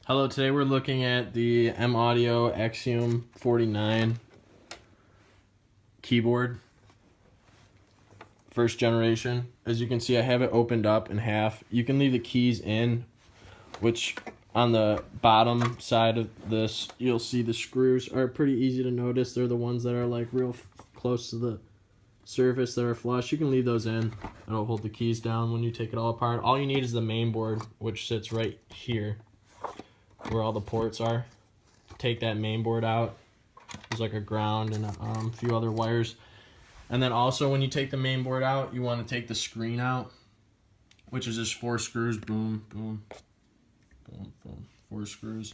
Hello, today we're looking at the M-Audio Axiom 49 keyboard. First generation. As you can see, I have it opened up in half. You can leave the keys in, which on the bottom side of this, you'll see the screws are pretty easy to notice. They're the ones that are like real close to the surface that are flush. You can leave those in. It'll hold the keys down when you take it all apart. All you need is the main board, which sits right here where all the ports are. Take that main board out. There's like a ground and a few other wires. And then also when you take the main board out, you want to take the screen out, which is just 4 screws. Boom, boom, boom, boom. 4 screws.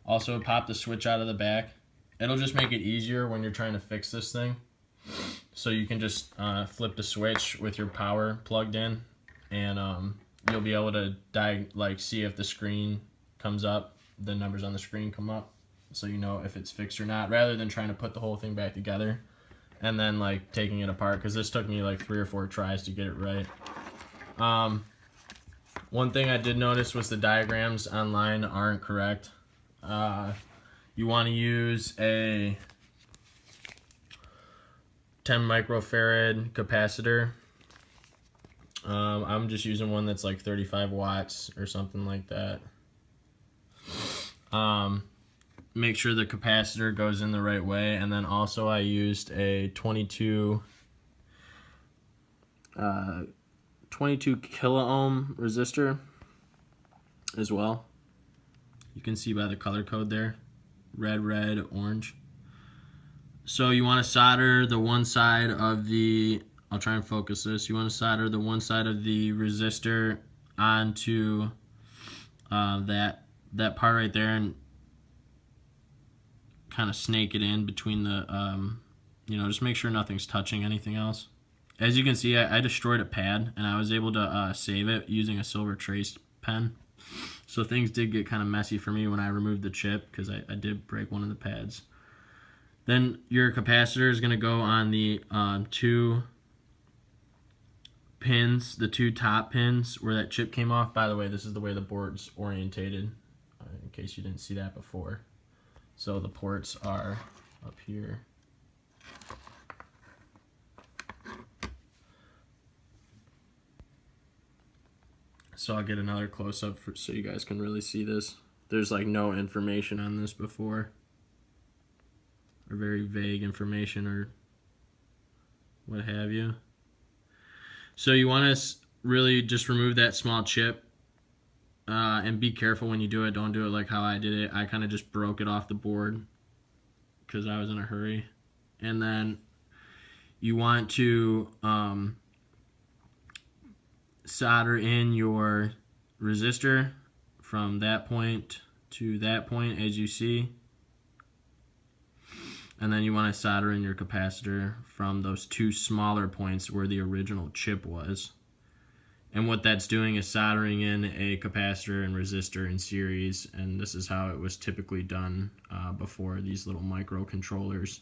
Also pop the switch out of the back. It'll just make it easier when you're trying to fix this thing. So you can just flip the switch with your power plugged in, and you'll be able to see if the screen comes up. The numbers on the screen come up, so you know if it's fixed or not, rather than trying to put the whole thing back together and then like taking it apart, because this took me like 3 or 4 tries to get it right. One thing I did notice was the diagrams online aren't correct. You want to use a 10 microfarad capacitor. I'm just using one that's like 35 watts or something like that. Make sure the capacitor goes in the right way, and then also I used a 22 kilo ohm resistor as well. You can see by the color code there, red, orange. So you want to solder the one side of the, I'll try and focus this, you want to solder the one side of the resistor onto that part right there, and kind of snake it in between the, just make sure nothing's touching anything else. As you can see, I destroyed a pad, and I was able to save it using a silver trace pen. So things did get kind of messy for me when I removed the chip, because I did break one of the pads. Then your capacitor is going to go on the 2 pins, the 2 top pins where that chip came off. By the way, this is the way the board's orientated, in case you didn't see that before. So the ports are up here. So I'll get another close-up so you guys can really see this. There's like no information on this before, or very vague information or what have you. So you want to really just remove that small chip, and be careful when you do it. Don't do it like how I did it. I kind of just broke it off the board because I was in a hurry. And then you want to solder in your resistor from that point to that point, as you see. And then you want to solder in your capacitor from those 2 smaller points where the original chip was. And what that's doing is soldering in a capacitor and resistor in series, and this is how it was typically done before these little microcontrollers.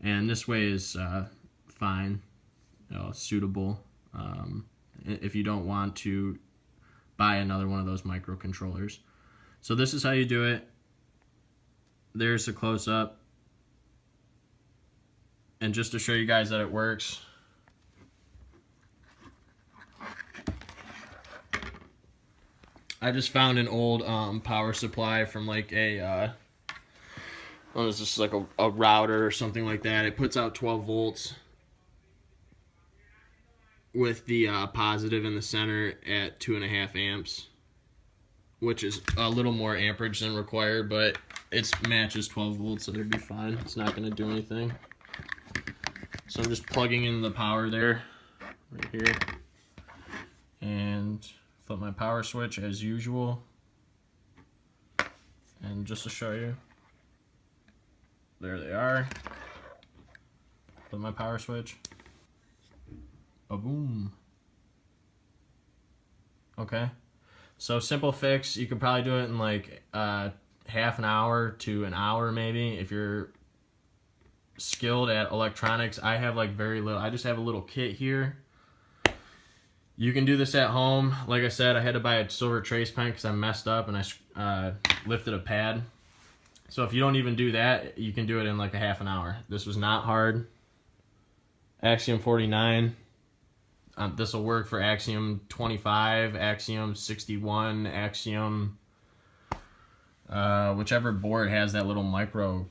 And this way is fine, suitable, if you don't want to buy another one of those microcontrollers. So this is how you do it. There's a close-up. And just to show you guys that it works, I just found an old power supply from like a, it's just like a router or something like that. It puts out 12 volts with the positive in the center at 2.5 amps, which is a little more amperage than required, but it matches 12 volts, so it'll be fine. It's not going to do anything. So I'm just plugging in the power there, right here, and flip my power switch as usual. And just to show you, there they are. Flip my power switch. Ba-boom. Okay. So simple fix. You could probably do it in like half an hour to an hour maybe if you're skilled at electronics. I have like very little. I just have a little kit here. You can do this at home. Like I said, I had to buy a silver trace pen because I messed up and I lifted a pad. So if you don't even do that, you can do it in like a half an hour. This was not hard. Axiom 49. This will work for Axiom 25, Axiom 61, Axiom, whichever board has that little micro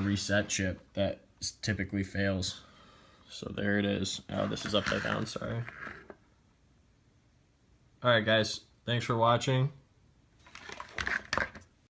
reset chip that typically fails. So there it is. Oh, this is upside down, sorry. Alright guys, thanks for watching.